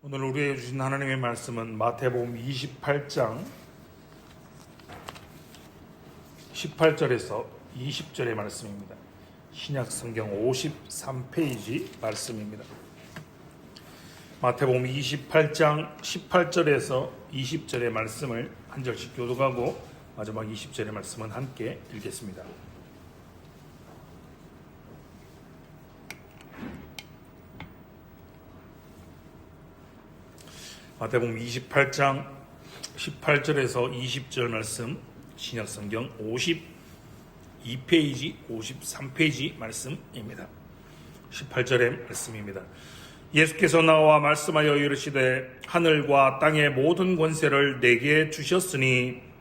오늘 우리에게 주신 하나님의 말씀은 마태복음 28장 18절에서 20절의 말씀입니다. 신약성경 53페이지 말씀입니다. 마태복음 28장 18절에서 20절의 말씀을 한 절씩 교독하고 마지막 20절의 말씀은 함께 읽겠습니다. 마태복음 28장 18절에서 20절 말씀, 신약성경 52페이지, 53페이지 말씀입니다. 18절의 말씀입니다. 예수께서 나와 말씀하여 이르시되 하늘과 땅의 모든 권세를 내게 주셨으니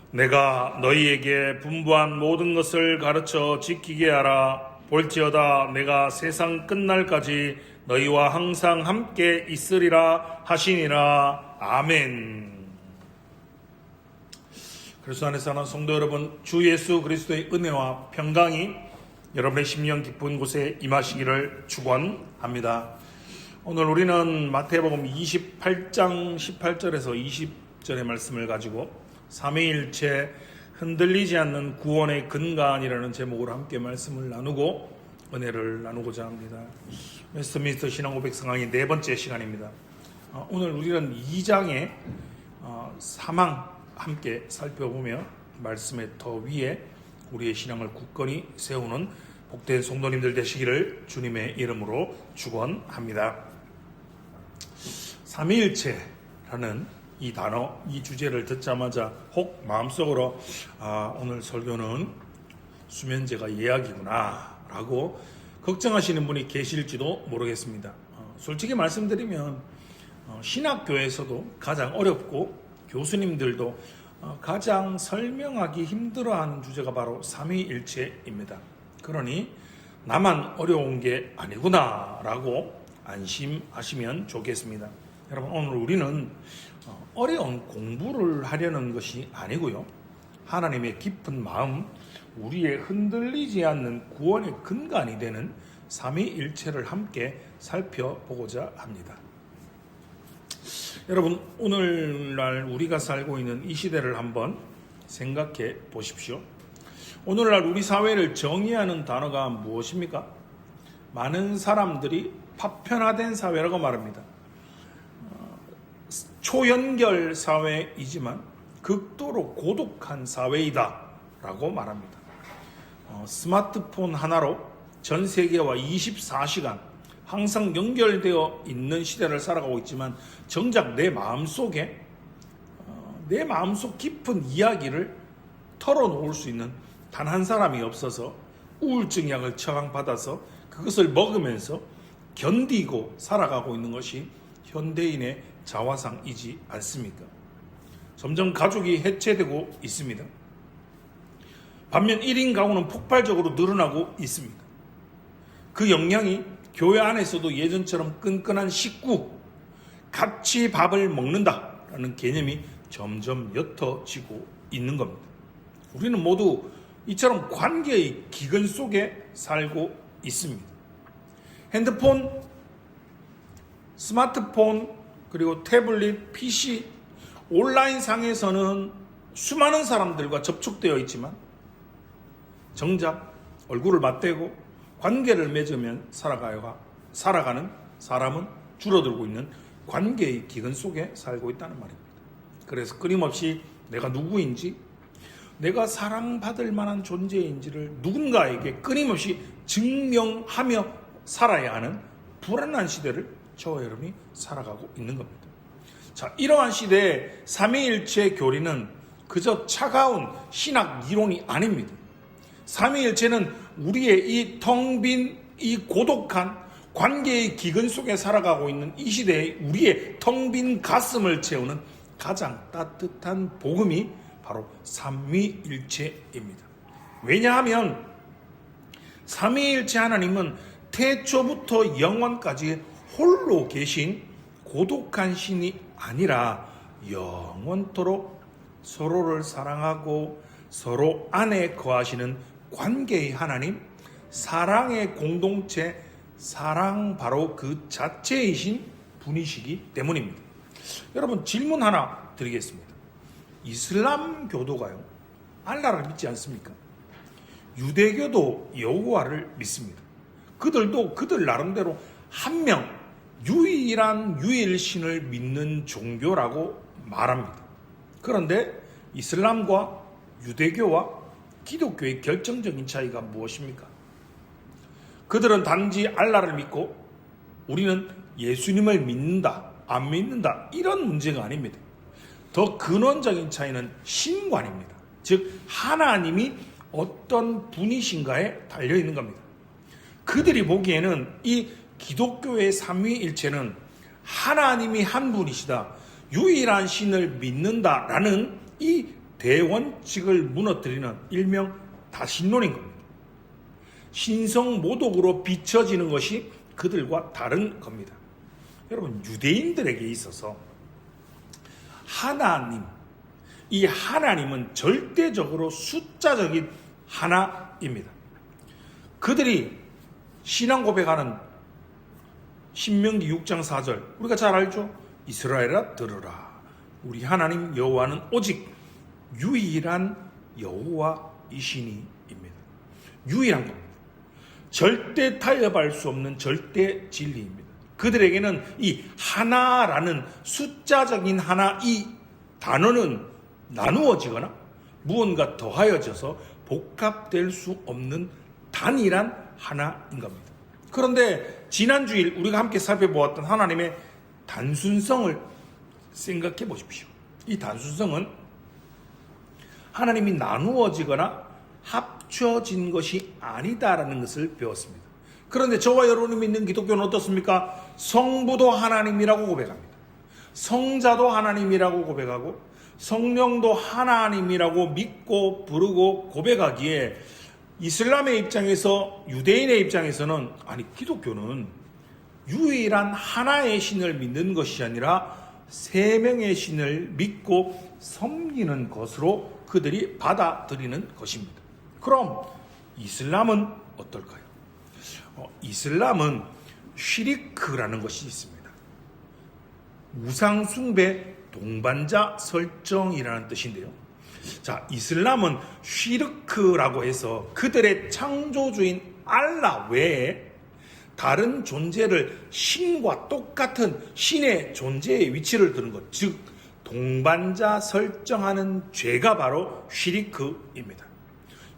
내가 너희에게 분부한 모든 것을 가르쳐 지키게 하라. 볼지어다 내가 세상 끝날까지 너희와 항상 함께 있으리라 하시니라. 아멘. 그리스도 안에 사는 성도 여러분, 주 예수 그리스도의 은혜와 평강이 여러분의 심령 깊은 곳에 임하시기를 축원합니다. 오늘 우리는 마태복음 28장 18절에서 20절의 말씀을 가지고 삼위일체 흔들리지 않는 구원의 근간이라는 제목으로 함께 말씀을 나누고 은혜를 나누고자 합니다. 웨스트민스터 신앙고백 상황이 네 번째 시간입니다. 오늘 우리는 2장의 사망 함께 살펴보며 말씀의 더 위에 우리의 신앙을 굳건히 세우는 복된 성도님들 되시기를 주님의 이름으로 축원합니다. 삼위일체라는 이 단어, 이 주제를 듣자마자 혹 마음속으로 오늘 설교는 수면제가 예약이구나 라고 걱정하시는 분이 계실지도 모르겠습니다. 솔직히 말씀드리면 신학교에서도 가장 어렵고 교수님들도 가장 설명하기 힘들어하는 주제가 바로 삼위일체입니다. 그러니 나만 어려운 게 아니구나 라고 안심하시면 좋겠습니다. 여러분, 오늘 우리는 어려운 공부를 하려는 것이 아니고요, 하나님의 깊은 마음, 우리의 흔들리지 않는 구원의 근간이 되는 삼위일체를 함께 살펴보고자 합니다. 여러분, 오늘날 우리가 살고 있는 이 시대를 한번 생각해 보십시오. 오늘날 우리 사회를 정의하는 단어가 무엇입니까? 많은 사람들이 파편화된 사회라고 말합니다. 초연결 사회이지만 극도로 고독한 사회이다 라고 말합니다. 스마트폰 하나로 전 세계와 24시간 항상 연결되어 있는 시대를 살아가고 있지만 정작 내 마음속에 내 마음속 깊은 이야기를 털어놓을 수 있는 단 한 사람이 없어서 우울증 약을 처방받아서 그것을 먹으면서 견디고 살아가고 있는 것이 현대인의 자화상이지 않습니까? 점점 가족이 해체되고 있습니다. 반면 1인 가구는 폭발적으로 늘어나고 있습니다. 그 영향이 교회 안에서도 예전처럼 끈끈한 식구, 같이 밥을 먹는다라는 개념이 점점 옅어지고 있는 겁니다. 우리는 모두 이처럼 관계의 기근 속에 살고 있습니다. 핸드폰, 스마트폰, 그리고 태블릿, PC, 온라인 상에서는 수많은 사람들과 접촉되어 있지만 정작 얼굴을 맞대고 관계를 맺으면 살아가는 사람은 줄어들고 있는 관계의 기근 속에 살고 있다는 말입니다. 그래서 끊임없이 내가 누구인지, 내가 사랑받을 만한 존재인지를 누군가에게 끊임없이 증명하며 살아야 하는 불안한 시대를 저와 여러분이 살아가고 있는 겁니다. 자, 이러한 시대에 삼위일체 교리는 그저 차가운 신학 이론이 아닙니다. 삼위일체는 우리의 이 텅 빈, 이 고독한 관계의 기근 속에 살아가고 있는 이 시대에 우리의 텅 빈 가슴을 채우는 가장 따뜻한 복음이 바로 삼위일체입니다. 왜냐하면 삼위일체 하나님은 태초부터 영원까지 홀로 계신 고독한 신이 아니라 영원토록 서로를 사랑하고 서로 안에 거하시는 관계의 하나님, 사랑의 공동체, 사랑 바로 그 자체이신 분이시기 때문입니다. 여러분, 질문 하나 드리겠습니다. 이슬람 교도가요, 알라를 믿지 않습니까? 유대교도 여호와를 믿습니다. 그들도 그들 나름대로 한 명, 유일한 유일신을 믿는 종교라고 말합니다. 그런데 이슬람과 유대교와 기독교의 결정적인 차이가 무엇입니까? 그들은 단지 알라를 믿고 우리는 예수님을 믿는다, 안 믿는다, 이런 문제가 아닙니다. 더 근원적인 차이는 신관입니다. 즉 하나님이 어떤 분이신가에 달려있는 겁니다. 그들이 보기에는 이 기독교의 삼위일체는 하나님이 한 분이시다, 유일한 신을 믿는다라는 이 대원칙을 무너뜨리는 일명 다신론인 겁니다. 신성모독으로 비춰지는 것이 그들과 다른 겁니다. 여러분, 유대인들에게 있어서 하나님, 이 하나님은 절대적으로 숫자적인 하나입니다. 그들이 신앙 고백하는 신명기 6장 4절, 우리가 잘 알죠? 이스라엘아 들으라, 우리 하나님 여호와는 오직 유일한 여호와이시니입니다. 유일한 겁니다. 절대 타협할 수 없는 절대 진리입니다. 그들에게는 이 하나라는 숫자적인 하나, 이 단어는 나누어지거나 무언가 더하여져서 복합될 수 없는 단일한 하나인 겁니다. 그런데 지난주일 우리가 함께 살펴보았던 하나님의 단순성을 생각해 보십시오. 이 단순성은 하나님이 나누어지거나 합쳐진 것이 아니다라는 것을 배웠습니다. 그런데 저와 여러분이 믿는 기독교는 어떻습니까? 성부도 하나님이라고 고백합니다. 성자도 하나님이라고 고백하고 성령도 하나님이라고 믿고 부르고 고백하기에 이슬람의 입장에서, 유대인의 입장에서는, 아니 기독교는 유일한 하나의 신을 믿는 것이 아니라 세 명의 신을 믿고 섬기는 것으로 그들이 받아들이는 것입니다. 그럼 이슬람은 어떨까요? 이슬람은 쉬리크라는 것이 있습니다. 우상숭배 동반자 설정이라는 뜻인데요. 자, 이슬람은 쉬르크라고 해서 그들의 창조주인 알라 외에 다른 존재를 신과 똑같은 신의 존재의 위치를 두는 것, 즉 동반자 설정하는 죄가 바로 쉬리크입니다.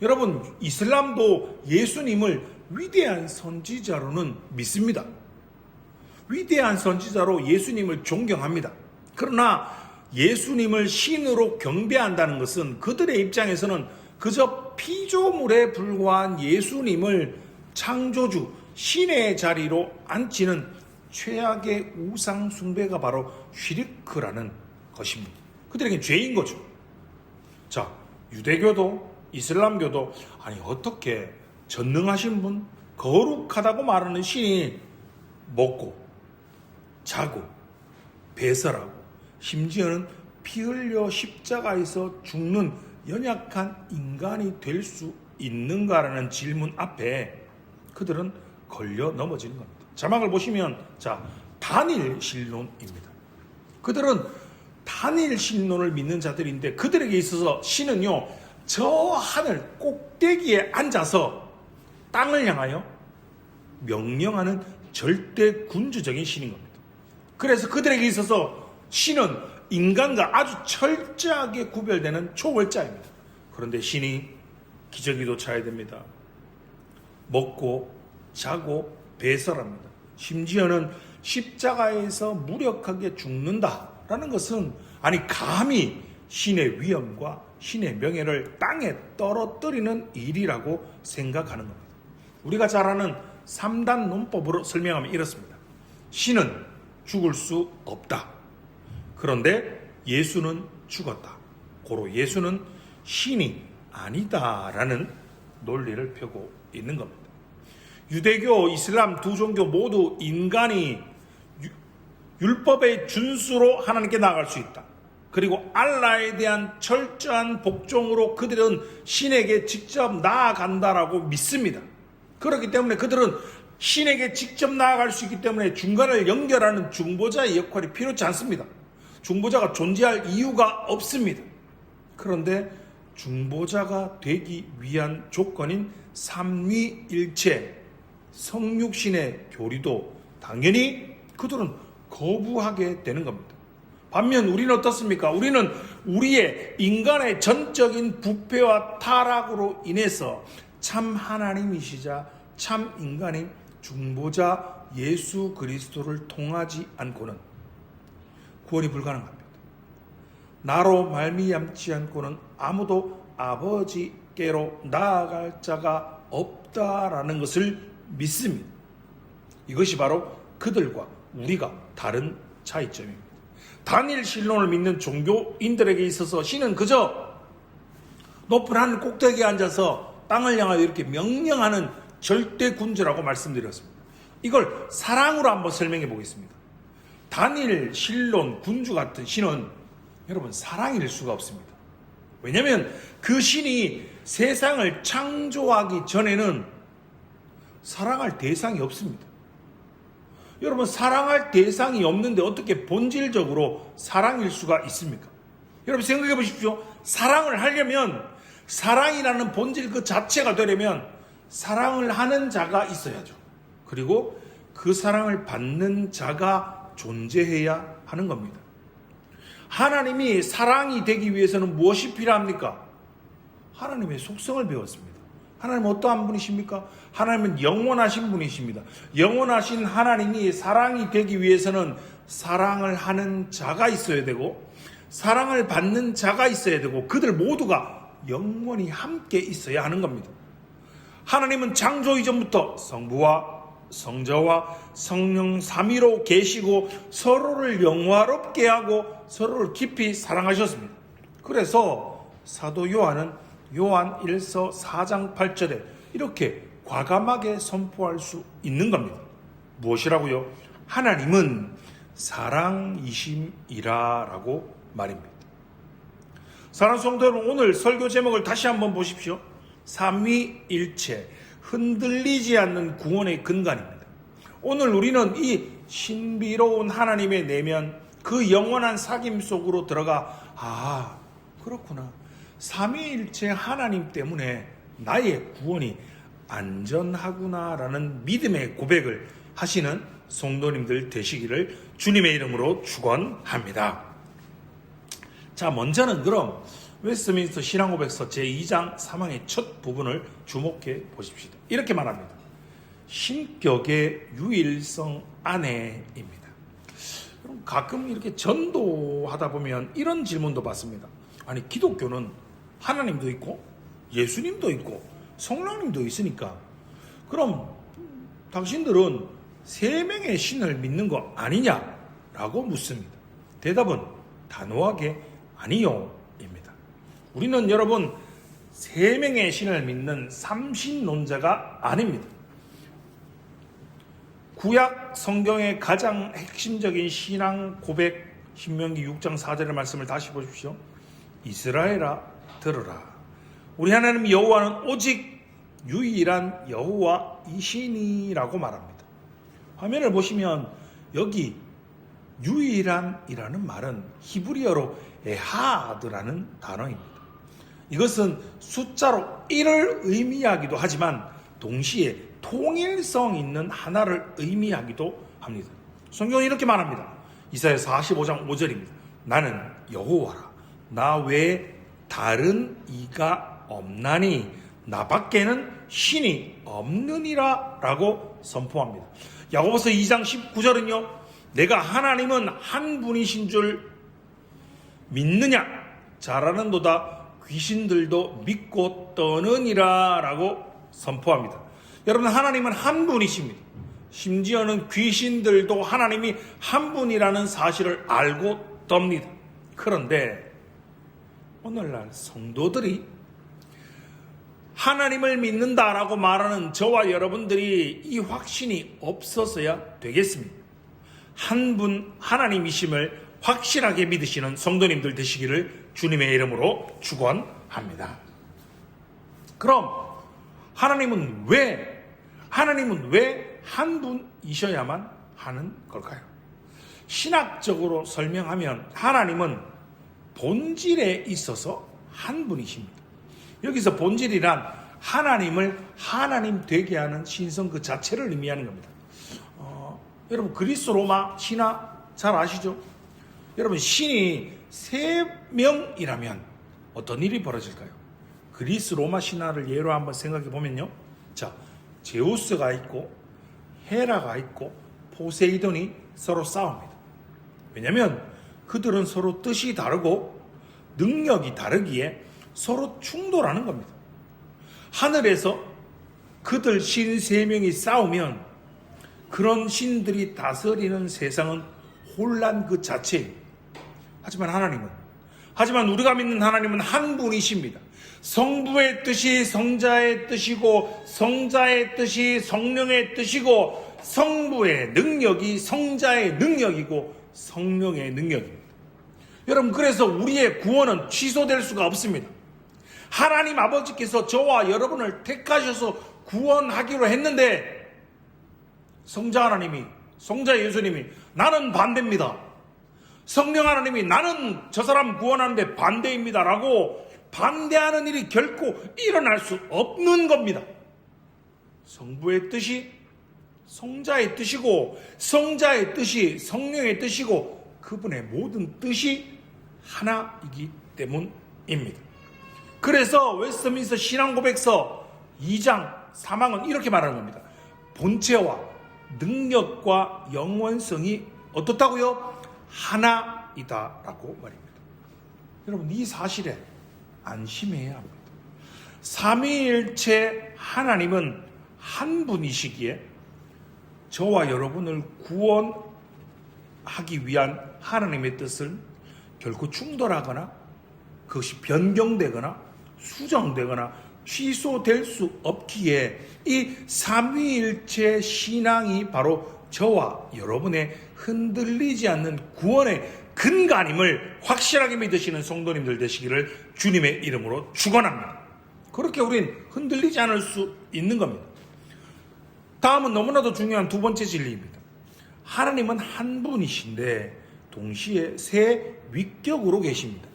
여러분, 이슬람도 예수님을 위대한 선지자로는 믿습니다. 위대한 선지자로 예수님을 존경합니다. 그러나 예수님을 신으로 경배한다는 것은 그들의 입장에서는 그저 피조물에 불과한 예수님을 창조주, 신의 자리로 앉히는 최악의 우상 숭배가 바로 쉬리크라는 것입니다. 그들에겐 죄인 거죠. 자, 유대교도 이슬람교도, 아니 어떻게 전능하신 분, 거룩하다고 말하는 신이 먹고 자고 배설하고 심지어는 피 흘려 십자가에서 죽는 연약한 인간이 될 수 있는가라는 질문 앞에 그들은 걸려 넘어지는 겁니다. 자막을 보시면, 자, 단일 신론입니다. 그들은 단일 신론을 믿는 자들인데 그들에게 있어서 신은요, 저 하늘 꼭대기에 앉아서 땅을 향하여 명령하는 절대 군주적인 신인 겁니다. 그래서 그들에게 있어서 신은 인간과 아주 철저하게 구별되는 초월자입니다. 그런데 신이 기저귀도 차야 됩니다. 먹고 자고 배설합니다. 심지어는 십자가에서 무력하게 죽는다라는 것은, 아니 감히 신의 위엄과 신의 명예를 땅에 떨어뜨리는 일이라고 생각하는 겁니다. 우리가 잘 아는 3단 논법으로 설명하면 이렇습니다. 신은 죽을 수 없다. 그런데 예수는 죽었다. 고로 예수는 신이 아니다라는 논리를 펴고 있는 겁니다. 유대교, 이슬람 두 종교 모두 인간이 율법의 준수로 하나님께 나아갈 수 있다. 그리고 알라에 대한 철저한 복종으로 그들은 신에게 직접 나아간다라고 믿습니다. 그렇기 때문에 그들은 신에게 직접 나아갈 수 있기 때문에 중간을 연결하는 중보자의 역할이 필요치 않습니다. 중보자가 존재할 이유가 없습니다. 그런데 중보자가 되기 위한 조건인 삼위일체, 성육신의 교리도 당연히 그들은 거부하게 되는 겁니다. 반면 우리는 어떻습니까? 우리는 우리의 인간의 전적인 부패와 타락으로 인해서 참 하나님이시자 참 인간인 중보자 예수 그리스도를 통하지 않고는 구원이 불가능합니다. 나로 말미암지 않고는 아무도 아버지께로 나아갈 자가 없다라는 것을 믿습니다. 이것이 바로 그들과 우리가 다른 차이점입니다. 단일 신론을 믿는 종교인들에게 있어서 신은 그저 높은 하늘 꼭대기에 앉아서 땅을 향하여 이렇게 명령하는 절대 군주라고 말씀드렸습니다. 이걸 사랑으로 한번 설명해 보겠습니다. 단일 신론 군주 같은 신은 여러분 사랑일 수가 없습니다. 왜냐하면 그 신이 세상을 창조하기 전에는 사랑할 대상이 없습니다. 여러분 사랑할 대상이 없는데 어떻게 본질적으로 사랑일 수가 있습니까? 여러분 생각해 보십시오. 사랑을 하려면 사랑이라는 본질 그 자체가 되려면 사랑을 하는 자가 있어야죠. 그리고 그 사랑을 받는 자가 존재해야 하는 겁니다. 하나님이 사랑이 되기 위해서는 무엇이 필요합니까? 하나님의 속성을 배웠습니다. 하나님은 어떠한 분이십니까? 하나님은 영원하신 분이십니다. 영원하신 하나님이 사랑이 되기 위해서는 사랑을 하는 자가 있어야 되고 사랑을 받는 자가 있어야 되고 그들 모두가 영원히 함께 있어야 하는 겁니다. 하나님은 창조 이전부터 성부와 성자와 성령 삼위로 계시고 서로를 영화롭게 하고 서로를 깊이 사랑하셨습니다. 그래서 사도 요한은 요한 1서 4장 8절에 이렇게 과감하게 선포할 수 있는 겁니다. 무엇이라고요? 하나님은 사랑이심이라 라고 말입니다. 사랑하는 성도 여러분, 오늘 설교 제목을 다시 한번 보십시오. 삼위일체, 흔들리지 않는 구원의 근간입니다. 오늘 우리는 이 신비로운 하나님의 내면, 그 영원한 사귐 속으로 들어가 그렇구나. 삼위일체 하나님 때문에 나의 구원이 안전하구나라는 믿음의 고백을 하시는 성도님들 되시기를 주님의 이름으로 축원합니다. 자, 먼저는 그럼 웨스트민스터 신앙고백서 제2장 3항의 첫 부분을 주목해 보십시오. 이렇게 말합니다. 신격의 유일성 안에입니다. 가끔 이렇게 전도하다 보면 이런 질문도 받습니다. 아니, 기독교는 하나님도 있고 예수님도 있고 성령님도 있으니까 그럼 당신들은 세 명의 신을 믿는 거 아니냐라고 묻습니다. 대답은 단호하게 아니요 입니다. 우리는 여러분 세 명의 신을 믿는 삼신론자가 아닙니다. 구약 성경의 가장 핵심적인 신앙 고백 신명기 6장 4절의 말씀을 다시 보십시오. 이스라엘아 들으라. 우리 하나님 여호와는 오직 유일한 여호와이시니라고 말합니다. 화면을 보시면 여기 유일한이라는 말은 히브리어로 에하드라는 단어입니다. 이것은 숫자로 1을 의미하기도 하지만 동시에 통일성 있는 하나를 의미하기도 합니다. 성경은 이렇게 말합니다. 이사야 45장 5절입니다. 나는 여호와라. 나 외에 다른 이가 없나니 나 밖에는 신이 없느니라 라고 선포합니다. 야고보서 2장 19절은요. 내가 하나님은 한 분이신 줄 믿느냐? 잘하는도다 귀신들도 믿고 떠느니라 라고 선포합니다. 여러분, 하나님은 한 분이십니다. 심지어는 귀신들도 하나님이 한 분이라는 사실을 알고 떱니다. 그런데 오늘날 성도들이 하나님을 믿는다라고 말하는 저와 여러분들이 이 확신이 없어서야 되겠습니다. 한 분 하나님이심을 확실하게 믿으시는 성도님들 되시기를 주님의 이름으로 축원합니다. 그럼 하나님은 왜 한 분이셔야만 하는 걸까요? 신학적으로 설명하면 하나님은 본질에 있어서 한 분이십니다. 여기서 본질이란 하나님을 하나님 되게 하는 신성 그 자체를 의미하는 겁니다. 여러분 그리스 로마 신화 잘 아시죠? 여러분 신이 3명이라면 어떤 일이 벌어질까요? 그리스 로마 신화를 예로 한번 생각해 보면요. 자, 제우스가 있고 헤라가 있고 포세이돈이 서로 싸웁니다. 왜냐하면 그들은 서로 뜻이 다르고 능력이 다르기에 서로 충돌하는 겁니다. 하늘에서 그들 신 3명이 싸우면 그런 신들이 다스리는 세상은 혼란 그 자체입니다. 하지만 우리가 믿는 하나님은 한 분이십니다. 성부의 뜻이 성자의 뜻이고 성자의 뜻이 성령의 뜻이고 성부의 능력이 성자의 능력이고 성령의 능력입니다. 여러분 그래서 우리의 구원은 취소될 수가 없습니다. 하나님 아버지께서 저와 여러분을 택하셔서 구원하기로 했는데 성자 하나님이 성자 예수님이 나는 반대입니다. 성령 하나님이 나는 저 사람 구원하는데 반대입니다 라고 반대하는 일이 결코 일어날 수 없는 겁니다. 성부의 뜻이 성자의 뜻이고 성자의 뜻이 성령의 뜻이고 그분의 모든 뜻이 하나이기 때문입니다. 그래서 웨스트민스터 신앙고백서 2장 3항은 이렇게 말하는 겁니다. 본체와 능력과 영원성이 어떻다고요? 하나이다 라고 말입니다. 여러분 이 사실에 안심해야 합니다. 삼위일체 하나님은 한 분이시기에 저와 여러분을 구원하기 위한 하나님의 뜻을 결코 충돌하거나 그것이 변경되거나 수정되거나 취소될 수 없기에 이 삼위일체 신앙이 바로 저와 여러분의 흔들리지 않는 구원의 근간임을 확실하게 믿으시는 성도님들 되시기를 주님의 이름으로 축원합니다. 그렇게 우린 흔들리지 않을 수 있는 겁니다. 다음은 너무나도 중요한 두 번째 진리입니다. 하나님은 한 분이신데 동시에 세 위격으로 계십니다.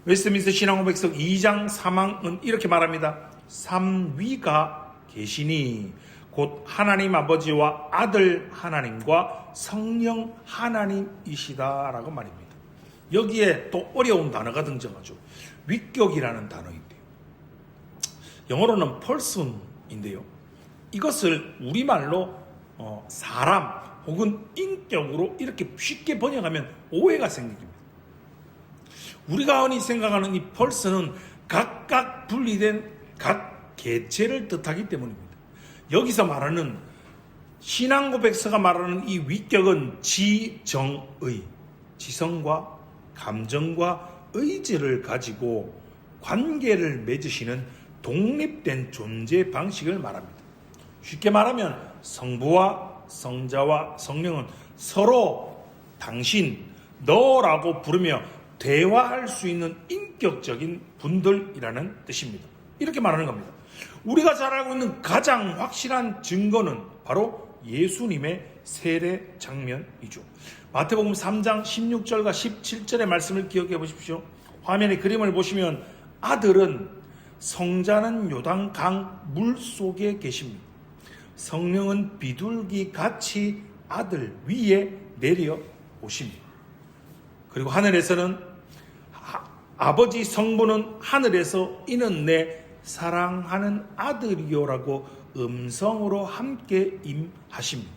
웨스트민스터 신앙고백서 2장 3항은 이렇게 말합니다. 삼위가 계시니 곧 하나님 아버지와 아들 하나님과 성령 하나님이시다 라고 말입니다. 여기에 또 어려운 단어가 등장하죠. 위격이라는 단어인데요. 영어로는 person인데요. 이것을 우리말로 사람 혹은 인격으로 이렇게 쉽게 번역하면 오해가 생깁니다. 우리가 흔히 생각하는 이 person은 각각 분리된 각 개체를 뜻하기 때문입니다. 여기서 말하는 신앙고백서가 말하는 이 위격은 지정의, 지성과 감정과 의지를 가지고 관계를 맺으시는 독립된 존재 방식을 말합니다. 쉽게 말하면 성부와 성자와 성령은 서로 당신, 너라고 부르며 대화할 수 있는 인격적인 분들이라는 뜻입니다. 이렇게 말하는 겁니다. 우리가 잘 알고 있는 가장 확실한 증거는 바로 예수님의 세례 장면이죠. 마태복음 3장 16절과 17절의 말씀을 기억해 보십시오. 화면에 그림을 보시면 아들은 성자는 요단강 물속에 계십니다. 성령은 비둘기 같이 아들 위에 내려오십니다. 그리고 하늘에서는 아버지 성부는 하늘에서 이는 내 사랑하는 아들이요라고 음성으로 함께 임하십니다.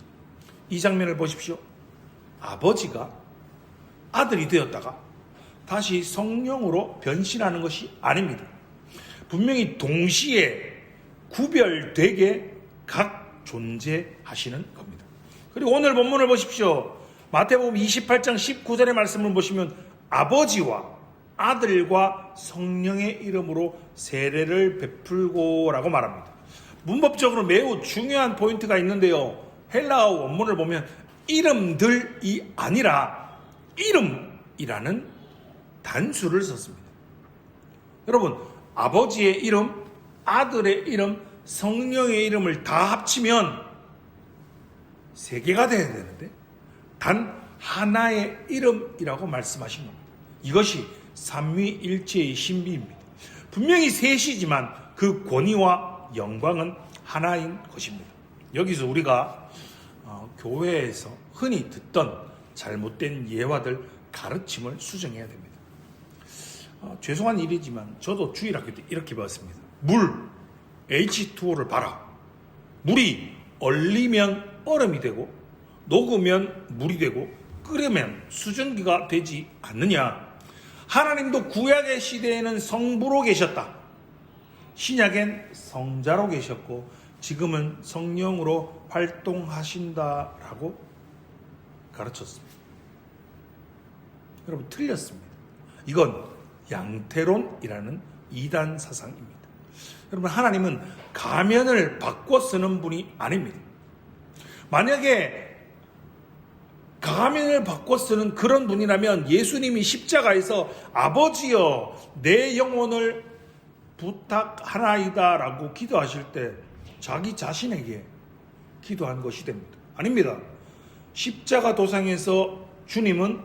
이 장면을 보십시오. 아버지가 아들이 되었다가 다시 성령으로 변신하는 것이 아닙니다. 분명히 동시에 구별되게 각 존재하시는 겁니다. 그리고 오늘 본문을 보십시오. 마태복음 28장 19절의 말씀을 보시면 아버지와 아들과 성령의 이름으로 세례를 베풀고라고 말합니다. 문법적으로 매우 중요한 포인트가 있는데요. 헬라어 원문을 보면 이름들이 아니라 이름이라는 단수를 썼습니다. 여러분, 아버지의 이름, 아들의 이름, 성령의 이름을 다 합치면 세 개가 돼야 되는데 단 하나의 이름이라고 말씀하신 겁니다. 이것이 삼위일체의 신비입니다. 분명히 셋이지만 그 권위와 영광은 하나인 것입니다. 여기서 우리가 교회에서 흔히 듣던 잘못된 예화들, 가르침을 수정해야 됩니다. 죄송한 일이지만 저도 주일학교 때 이렇게 배웠습니다. 물, H2O를 봐라. 물이 얼리면 얼음이 되고 녹으면 물이 되고 끓으면 수증기가 되지 않느냐. 하나님도 구약의 시대에는 성부로 계셨다. 신약엔 성자로 계셨고 지금은 성령으로 활동하신다라고 가르쳤습니다. 여러분, 틀렸습니다. 이건 양태론이라는 이단 사상입니다. 여러분, 하나님은 가면을 바꿔 쓰는 분이 아닙니다. 만약에 가면을 바꿔 쓰는 그런 분이라면 예수님이 십자가에서 아버지여 내 영혼을 부탁하나이다 라고 기도하실 때 자기 자신에게 기도한 것이 됩니다. 아닙니다. 십자가 도상에서 주님은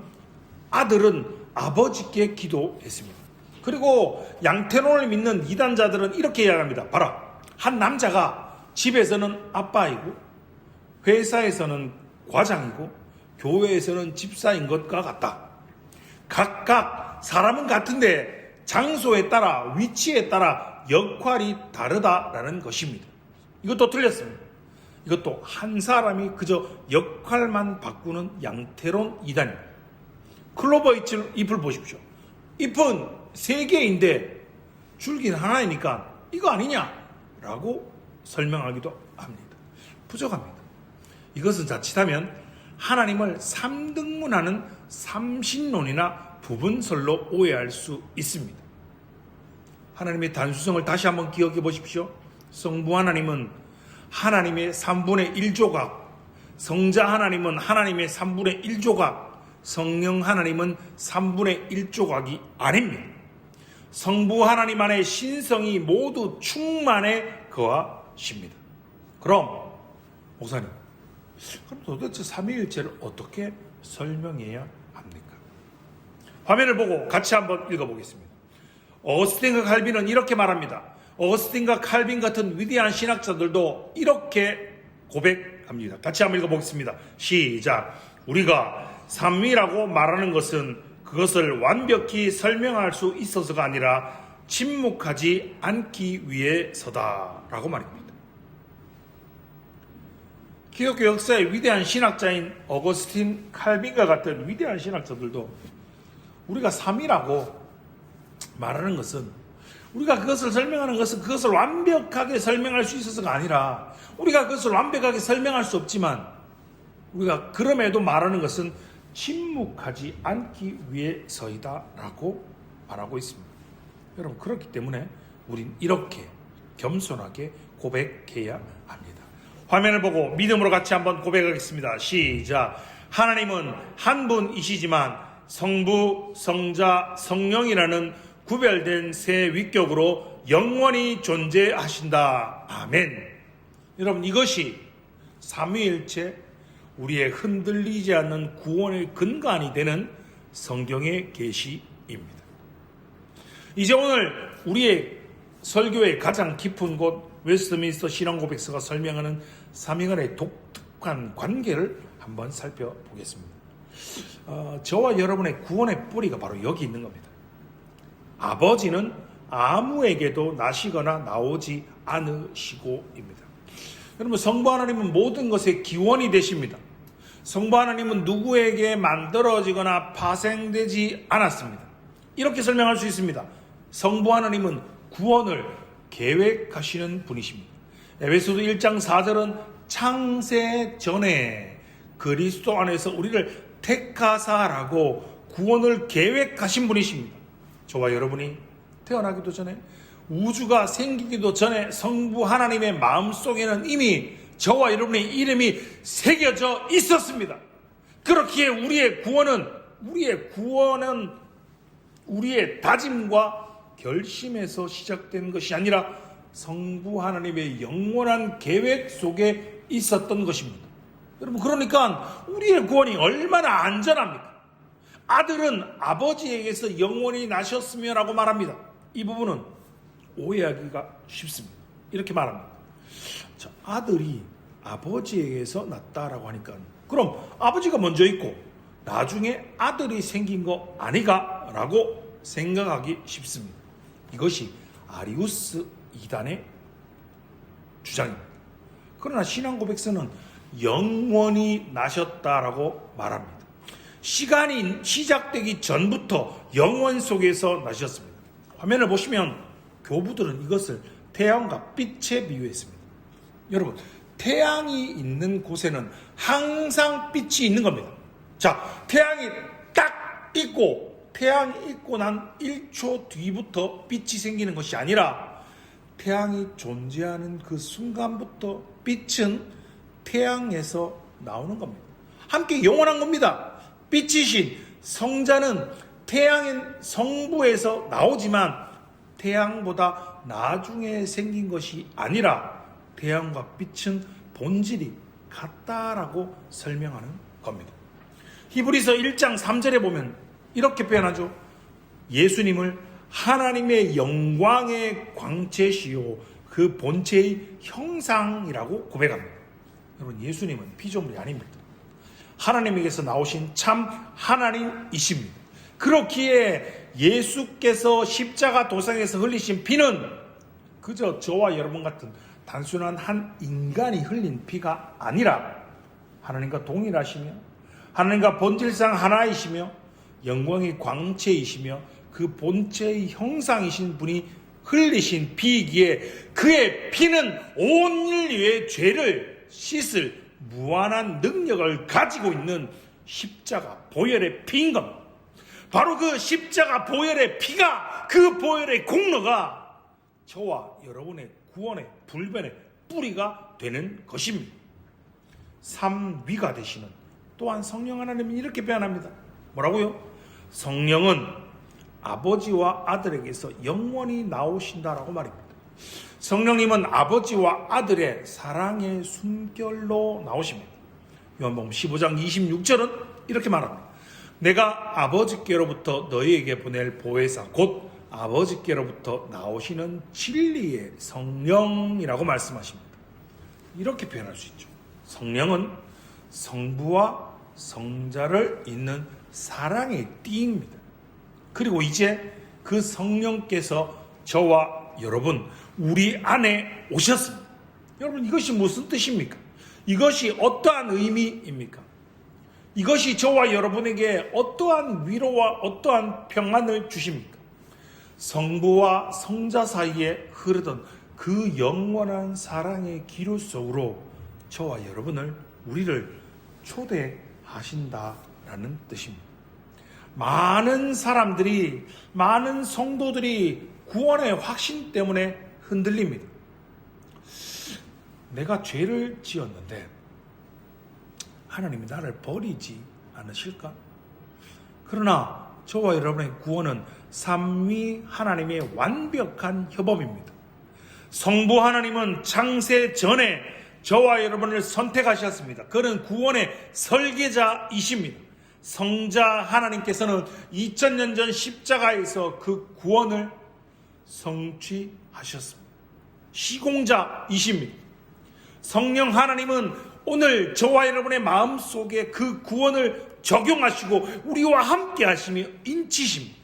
아들은 아버지께 기도했습니다. 그리고 양태론을 믿는 이단자들은 이렇게 이야기합니다. 봐라, 한 남자가 집에서는 아빠이고 회사에서는 과장이고 교회에서는 집사인 것과 같다. 각각 사람은 같은데 장소에 따라 위치에 따라 역할이 다르다라는 것입니다. 이것도 틀렸습니다. 이것도 한 사람이 그저 역할만 바꾸는 양태론 이단입니다. 클로버 잎을 보십시오. 잎은 세 개인데 줄기는 하나이니까 이거 아니냐라고 설명하기도 합니다. 부족합니다. 이것은 자칫하면 하나님을 삼등문하는 삼신론이나 부분설로 오해할 수 있습니다. 하나님의 단수성을 다시 한번 기억해 보십시오. 성부 하나님은 하나님의 3분의 1조각, 성자 하나님은 하나님의 3분의 1조각, 성령 하나님은 3분의 1조각이 아닙니다. 성부 하나님 안에 신성이 모두 충만해 거하십니다. 그럼 목사님, 그럼 도대체 삼위일체를 어떻게 설명해야 합니까? 화면을 보고 같이 한번 읽어보겠습니다. 어거스틴과 칼빈은 이렇게 말합니다. 어거스틴과 칼빈 같은 위대한 신학자들도 이렇게 고백합니다. 같이 한번 읽어보겠습니다. 시작. 우리가 삼위라고 말하는 것은 그것을 완벽히 설명할 수 있어서가 아니라 침묵하지 않기 위해서다라고 말입니다. 기독교 역사의 위대한 신학자인 어거스틴, 칼빈과 같은 위대한 신학자들도 우리가 삼위라고 말하는 것은, 우리가 그것을 설명하는 것은 그것을 완벽하게 설명할 수 있어서가 아니라, 우리가 그것을 완벽하게 설명할 수 없지만 우리가 그럼에도 말하는 것은 침묵하지 않기 위해서이다 라고 말하고 있습니다. 여러분, 그렇기 때문에 우린 이렇게 겸손하게 고백해야 합니다. 화면을 보고 믿음으로 같이 한번 고백하겠습니다. 시작. 하나님은 한 분이시지만 성부, 성자, 성령이라는 구별된 세 위격으로 영원히 존재하신다. 아멘. 여러분, 이것이 삼위일체, 우리의 흔들리지 않는 구원의 근간이 되는 성경의 계시입니다. 이제 오늘 우리의 설교의 가장 깊은 곳, 웨스트민스터 신앙고백서가 설명하는 삼위간의 독특한 관계를 한번 살펴보겠습니다. 저와 여러분의 구원의 뿌리가 바로 여기 있는 겁니다. 아버지는 아무에게도 나시거나 나오지 않으시고입니다. 여러분, 성부 하나님은 모든 것의 기원이 되십니다. 성부 하나님은 누구에게 만들어지거나 파생되지 않았습니다. 이렇게 설명할 수 있습니다. 성부 하나님은 구원을 계획하시는 분이십니다. 에베소서 1장 4절은 창세 전에 그리스도 안에서 우리를 택하사라고 구원을 계획하신 분이십니다. 저와 여러분이 태어나기도 전에, 우주가 생기기도 전에 성부 하나님의 마음속에는 이미 저와 여러분의 이름이 새겨져 있었습니다. 그렇기에 우리의 구원은 우리의 구원은 우리의 다짐과 결심에서 시작된 것이 아니라 성부 하나님의 영원한 계획 속에 있었던 것입니다. 여러분, 그러니까 우리의 구원이 얼마나 안전합니까? 아들은 아버지에게서 영원히 나셨으며 라고 말합니다. 이 부분은 오해하기가 쉽습니다. 이렇게 말합니다. 자, 아들이 아버지에게서 났다라고 하니까 그럼 아버지가 먼저 있고 나중에 아들이 생긴 거 아니가? 라고 생각하기 쉽습니다. 이것이 아리우스 이단의 주장입니다. 그러나 신앙고백서는 영원히 나셨다라고 말합니다. 시간이 시작되기 전부터 영원 속에서 나셨습니다. 화면을 보시면 교부들은 이것을 태양과 빛에 비유했습니다. 여러분, 태양이 있는 곳에는 항상 빛이 있는 겁니다. 자, 태양이 딱 있고 태양이 있고 난 1초 뒤부터 빛이 생기는 것이 아니라 태양이 존재하는 그 순간부터 빛은 태양에서 나오는 겁니다. 함께 영원한 겁니다. 빛이신 성자는 태양인 성부에서 나오지만 태양보다 나중에 생긴 것이 아니라 태양과 빛은 본질이 같다라고 설명하는 겁니다. 히브리서 1장 3절에 보면 이렇게 표현하죠. 예수님을 하나님의 영광의 광채시요 그 본체의 형상이라고 고백합니다. 여러분, 예수님은 피조물이 아닙니다. 하나님에게서 나오신 참 하나님이십니다. 그렇기에 예수께서 십자가 도상에서 흘리신 피는 그저 저와 여러분 같은 단순한 한 인간이 흘린 피가 아니라 하나님과 동일하시며 하나님과 본질상 하나이시며 영광의 광채이시며 그 본체의 형상이신 분이 흘리신 피이기에 그의 피는 온 인류의 죄를 씻을 무한한 능력을 가지고 있는 십자가 보혈의 피인 겁니다. 바로 그 십자가 보혈의 피가, 그 보혈의 공로가 저와 여러분의 구원의 불변의 뿌리가 되는 것입니다. 삼위가 되시는 또한 성령 하나님은 이렇게 표현합니다. 뭐라고요? 성령은 아버지와 아들에게서 영원히 나오신다라고 말입니다. 성령님은 아버지와 아들의 사랑의 숨결로 나오십니다. 요한복음 15장 26절은 이렇게 말합니다. 내가 아버지께로부터 너희에게 보낼 보혜사 곧 아버지께로부터 나오시는 진리의 성령이라고 말씀하십니다. 이렇게 표현할 수 있죠. 성령은 성부와 성자를 잇는 사랑의 띠입니다. 그리고 이제 그 성령께서 저와 여러분, 우리 안에 오셨습니다. 여러분, 이것이 무슨 뜻입니까? 이것이 어떠한 의미입니까? 이것이 저와 여러분에게 어떠한 위로와 어떠한 평안을 주십니까? 성부와 성자 사이에 흐르던 그 영원한 사랑의 기로 속으로 저와 여러분을, 우리를 초대하신다라는 뜻입니다. 많은 사람들이, 많은 성도들이 구원의 확신 때문에 흔들립니다. 내가 죄를 지었는데 하나님이 나를 버리지 않으실까? 그러나 저와 여러분의 구원은 삼위 하나님의 완벽한 협업입니다. 성부 하나님은 창세 전에 저와 여러분을 선택하셨습니다. 그는 구원의 설계자이십니다. 성자 하나님께서는 2000년 전 십자가에서 그 구원을 성취하셨습니다. 시공자이십니다. 성령 하나님은 오늘 저와 여러분의 마음속에 그 구원을 적용하시고 우리와 함께 하시며 인치십니다.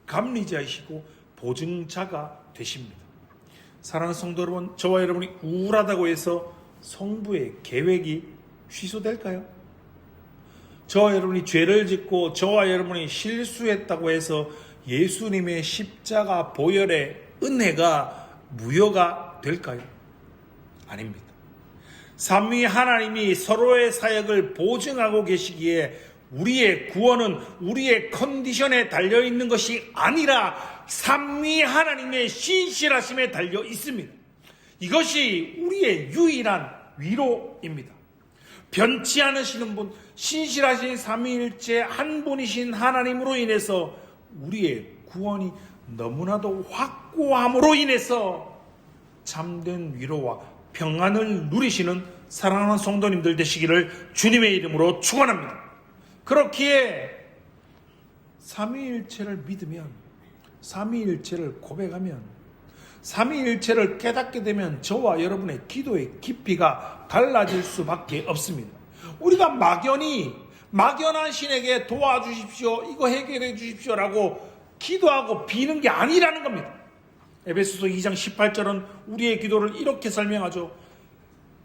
감리자이시고 보증자가 되십니다. 사랑하는 성도 여러분, 저와 여러분이 우울하다고 해서 성부의 계획이 취소될까요? 저와 여러분이 죄를 짓고 저와 여러분이 실수했다고 해서 예수님의 십자가 보혈의 은혜가 무효가 될까요? 아닙니다. 삼위 하나님이 서로의 사역을 보증하고 계시기에 우리의 구원은 우리의 컨디션에 달려있는 것이 아니라 삼위 하나님의 신실하심에 달려 있습니다. 이것이 우리의 유일한 위로입니다. 변치 않으시는 분, 신실하신 삼위일체 한 분이신 하나님으로 인해서 우리의 구원이 너무나도 확고함으로 인해서 참된 위로와 평안을 누리시는 사랑하는 성도님들 되시기를 주님의 이름으로 축원합니다. 그렇기에 삼위일체를 믿으면, 삼위일체를 고백하면, 삼위일체를 깨닫게 되면 저와 여러분의 기도의 깊이가 달라질 수밖에 없습니다. 우리가 막연한 신에게 도와주십시오, 이거 해결해 주십시오라고 기도하고 비는 게 아니라는 겁니다. 에베소서 2장 18절은 우리의 기도를 이렇게 설명하죠.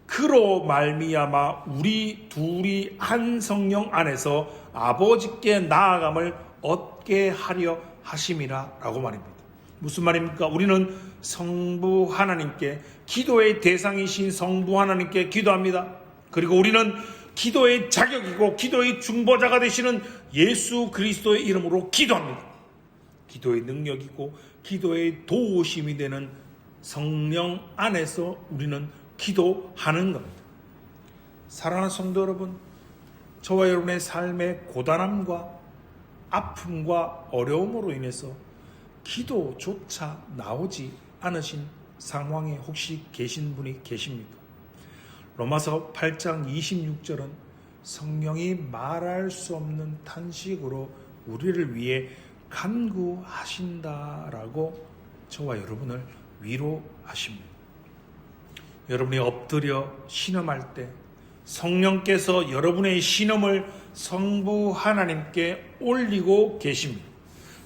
그로 말미암아 우리 둘이 한 성령 안에서 아버지께 나아감을 얻게 하려 하심이라 라고 말입니다. 무슨 말입니까? 우리는 성부 하나님께, 기도의 대상이신 성부 하나님께 기도합니다. 그리고 우리는 기도의 자격이고 기도의 중보자가 되시는 예수 그리스도의 이름으로 기도합니다. 기도의 능력이고 기도의 도우심이 되는 성령 안에서 우리는 기도하는 겁니다. 사랑하는 성도 여러분, 저와 여러분의 삶의 고단함과 아픔과 어려움으로 인해서 기도조차 나오지 않으신 상황에 혹시 계신 분이 계십니까? 로마서 8장 26절은 성령이 말할 수 없는 탄식으로 우리를 위해 간구하신다라고 저와 여러분을 위로하십니다. 여러분이 엎드려 신음할 때 성령께서 여러분의 신음을 성부 하나님께 올리고 계십니다.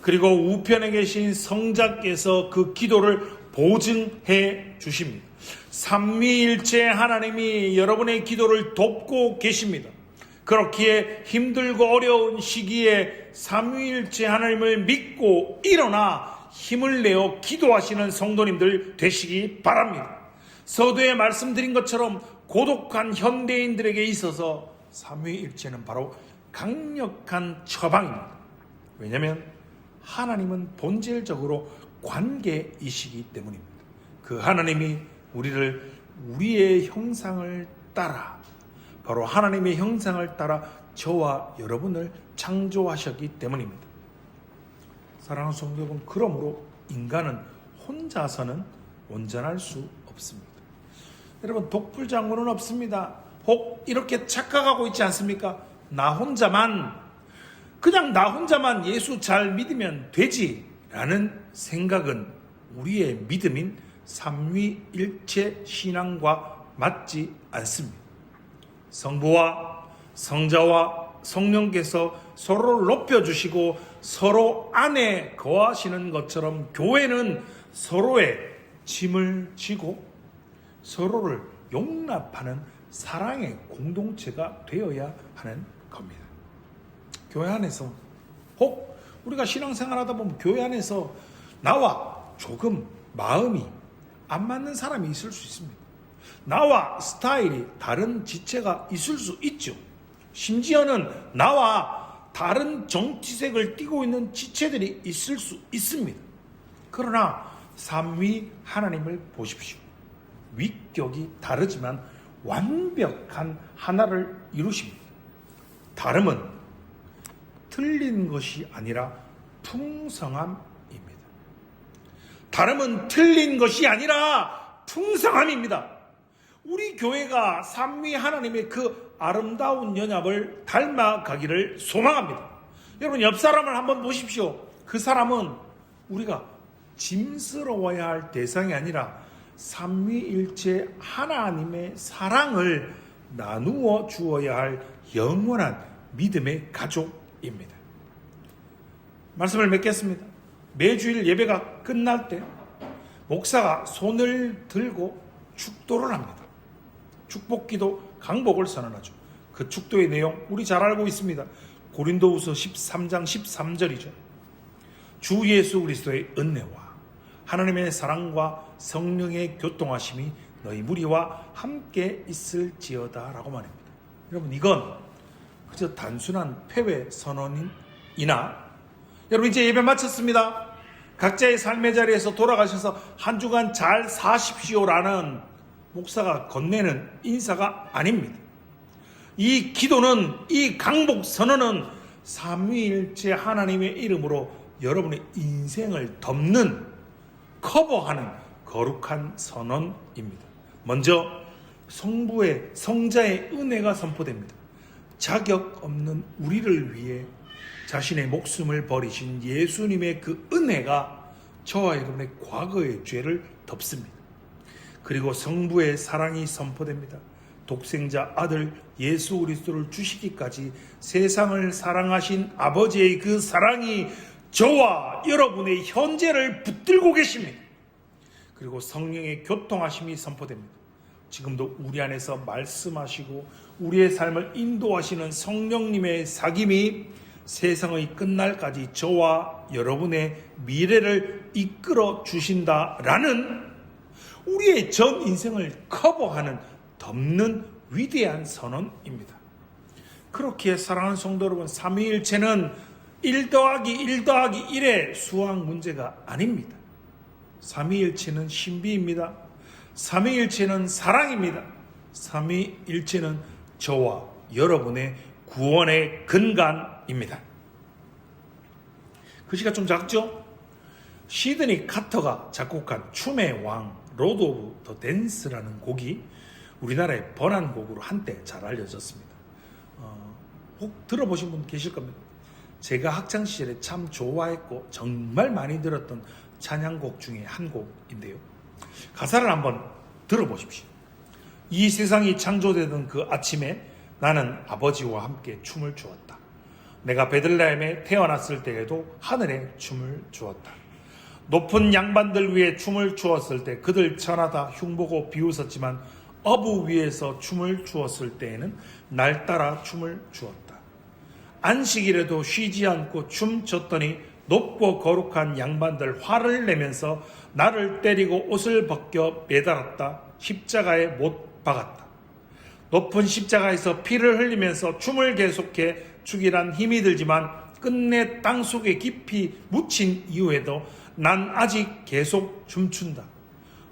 그리고 우편에 계신 성자께서 그 기도를 보증해 주십니다. 삼위일체 하나님이 여러분의 기도를 돕고 계십니다. 그렇기에 힘들고 어려운 시기에 삼위일체 하나님을 믿고 일어나 힘을 내어 기도하시는 성도님들 되시기 바랍니다. 서두에 말씀드린 것처럼 고독한 현대인들에게 있어서 삼위일체는 바로 강력한 처방입니다. 왜냐하면 하나님은 본질적으로 관계이시기 때문입니다. 그 하나님이 우리를 우리의 형상을 따라, 바로 하나님의 형상을 따라 저와 여러분을 창조하셨기 때문입니다. 사랑하는 성도 여러분, 그러므로 인간은 혼자서는 온전할 수 없습니다. 여러분, 독불장군은 없습니다. 혹 이렇게 착각하고 있지 않습니까? 그냥 나 혼자만 예수 잘 믿으면 되지라는 생각은 우리의 믿음인 삼위일체 신앙과 맞지 않습니다. 성부와 성자와 성령께서 서로를 높여주시고 서로 안에 거하시는 것처럼 교회는 서로의 짐을 지고 서로를 용납하는 사랑의 공동체가 되어야 하는 겁니다. 교회 안에서, 혹 우리가 신앙생활하다 보면 교회 안에서 나와 조금 마음이 안 맞는 사람이 있을 수 있습니다. 나와 스타일이 다른 지체가 있을 수 있죠. 심지어는 나와 다른 정치색을 띠고 있는 지체들이 있을 수 있습니다. 그러나 삼위 하나님을 보십시오. 위격이 다르지만 완벽한 하나를 이루십니다. 다름은 틀린 것이 아니라 풍성함입니다. 다름은 틀린 것이 아니라 풍성함입니다. 우리 교회가 삼위 하나님의 그 아름다운 연합을 닮아가기를 소망합니다. 여러분, 옆 사람을 한번 보십시오. 그 사람은 우리가 짐스러워야 할 대상이 아니라 삼위일체 하나님의 사랑을 나누어 주어야 할 영원한 믿음의 가족입니다. 말씀을 맺겠습니다. 매주일 예배가 끝날 때 목사가 손을 들고 축도를 합니다. 축복기도 강복을 선언하죠. 그 축도의 내용 우리 잘 알고 있습니다. 고린도후서 13장 13절이죠. 주 예수 그리스도의 은혜와 하나님의 사랑과 성령의 교통하심이 너희 무리와 함께 있을지어다 라고 말합니다. 여러분, 이건 그저 단순한 폐회 선언이나, 여러분 이제 예배 마쳤습니다. 각자의 삶의 자리에서 돌아가셔서 한 주간 잘 사십시오라는 목사가 건네는 인사가 아닙니다. 이 기도는, 이 강복 선언은 삼위일체 하나님의 이름으로 여러분의 인생을 덮는, 커버하는 거룩한 선언입니다. 먼저 성자의 은혜가 선포됩니다. 자격 없는 우리를 위해 자신의 목숨을 버리신 예수님의 그 은혜가 저와 여러분의 과거의 죄를 덮습니다. 그리고 성부의 사랑이 선포됩니다. 독생자 아들 예수 그리스도를 주시기까지 세상을 사랑하신 아버지의 그 사랑이 저와 여러분의 현재를 붙들고 계십니다. 그리고 성령의 교통하심이 선포됩니다. 지금도 우리 안에서 말씀하시고 우리의 삶을 인도하시는 성령님의 사귐이 세상의 끝날까지 저와 여러분의 미래를 이끌어 주신다라는 우리의 전 인생을 커버하는, 덮는 위대한 선언입니다. 그렇게 사랑하는 성도 여러분, 삼위일체는 1 더하기 1 더하기 1의 수학 문제가 아닙니다. 삼위일체는 신비입니다. 삼위일체는 사랑입니다. 삼위일체는 저와 여러분의 구원의 근간입니다. 글씨가 좀 작죠? 시드니 카터가 작곡한 춤의 왕 로드 오브 더 댄스라는 곡이 우리나라의 번안곡으로 한때 잘 알려졌습니다. 혹 들어보신 분 계실 겁니다. 제가 학창시절에 참 좋아했고 정말 많이 들었던 찬양곡 중에 한 곡인데요. 가사를 한번 들어보십시오. 이 세상이 창조되던 그 아침에 나는 아버지와 함께 춤을 추었다. 내가 베들레헴에 태어났을 때에도 하늘에 춤을 추었다. 높은 양반들 위에 춤을 추었을 때 그들 천하다 흉보고 비웃었지만 어부 위에서 춤을 추었을 때에는 날 따라 춤을 추었다. 안식일에도 쉬지 않고 춤췄더니 높고 거룩한 양반들 화를 내면서 나를 때리고 옷을 벗겨 매달았다. 십자가에 못 박았다. 높은 십자가에서 피를 흘리면서 춤을 계속해 죽이란 힘이 들지만 끝내 땅속에 깊이 묻힌 이후에도 난 아직 계속 춤춘다.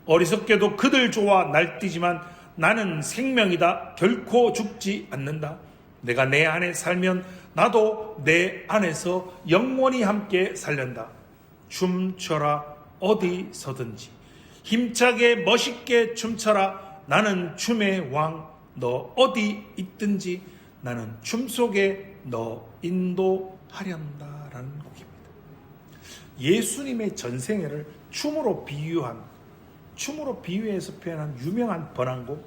어리석게도 그들 좋아 날뛰지만 나는 생명이다. 결코 죽지 않는다. 내가 내 안에 살면 나도 내 안에서 영원히 함께 살련다. 춤춰라 어디서든지 힘차게 멋있게 춤춰라. 나는 춤의 왕. 너 어디 있든지 나는 춤 속에 너 인도하련다 라는 곡입니다. 예수님의 전생애를 춤으로 비유해서 표현한 유명한 번안곡입니다.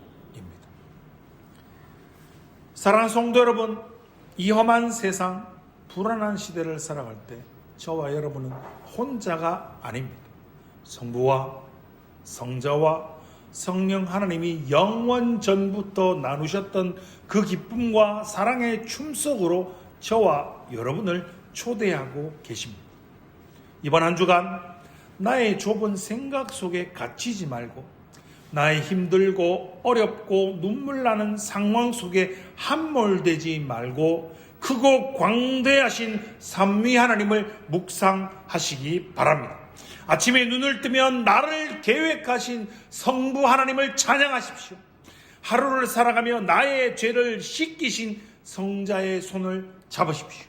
사랑하는 성도 여러분, 이 험한 세상, 불안한 시대를 살아갈 때 저와 여러분은 혼자가 아닙니다. 성부와 성자와 성령 하나님이 영원 전부터 나누셨던 그 기쁨과 사랑의 춤 속으로 저와 여러분을 초대하고 계십니다. 이번 한 주간 나의 좁은 생각 속에 갇히지 말고 나의 힘들고 어렵고 눈물 나는 상황 속에 함몰되지 말고 크고 광대하신 삼위 하나님을 묵상하시기 바랍니다. 아침에 눈을 뜨면 나를 계획하신 성부 하나님을 찬양하십시오. 하루를 살아가며 나의 죄를 씻기신 성자의 손을 잡으십시오.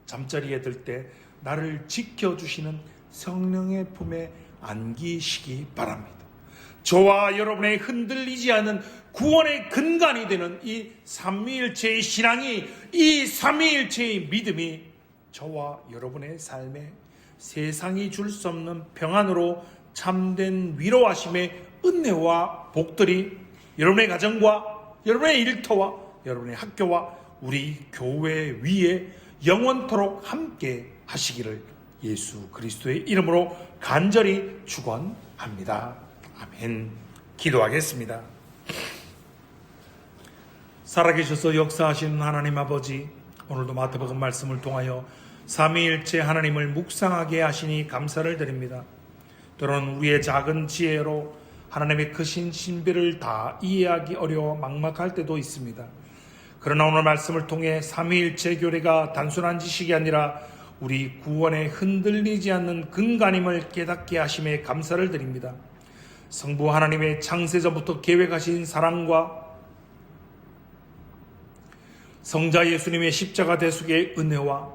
잠자리에 들 때 나를 지켜주시는 성령의 품에 안기시기 바랍니다. 저와 여러분의 흔들리지 않는 구원의 근간이 되는 이 삼위일체의 신앙이, 이 삼위일체의 믿음이 저와 여러분의 삶에 세상이 줄 수 없는 평안으로 참된 위로하심의 은혜와 복들이 여러분의 가정과 여러분의 일터와 여러분의 학교와 우리 교회 위에 영원토록 함께 하시기를 예수 그리스도의 이름으로 간절히 축원합니다. 아멘. 기도하겠습니다. 살아계셔서 역사하시는 하나님 아버지, 오늘도 마태복음 말씀을 통하여 삼위일체 하나님을 묵상하게 하시니 감사를 드립니다. 때로는 우리의 작은 지혜로 하나님의 크신 신비를 다 이해하기 어려워 막막할 때도 있습니다. 그러나 오늘 말씀을 통해 삼위일체 교리가 단순한 지식이 아니라 우리 구원에 흔들리지 않는 근간임을 깨닫게 하심에 감사를 드립니다. 성부 하나님의 창세전부터 계획하신 사랑과 성자 예수님의 십자가 대속의 은혜와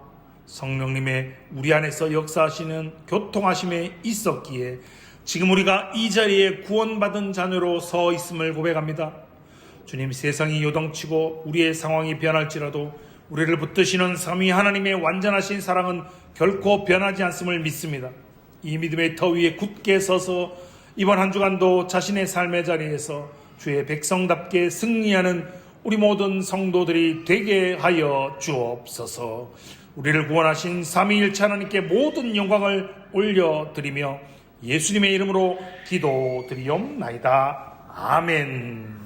성령님의 우리 안에서 역사하시는 교통하심에 있었기에 지금 우리가 이 자리에 구원받은 자녀로 서 있음을 고백합니다. 주님, 세상이 요동치고 우리의 상황이 변할지라도 우리를 붙드시는 삼위 하나님의 완전하신 사랑은 결코 변하지 않음을 믿습니다. 이 믿음의 터 위에 굳게 서서 이번 한 주간도 자신의 삶의 자리에서 주의 백성답게 승리하는 우리 모든 성도들이 되게 하여 주옵소서. 우리를 구원하신 삼위일체 하나님께 모든 영광을 올려드리며 예수님의 이름으로 기도드리옵나이다. 아멘.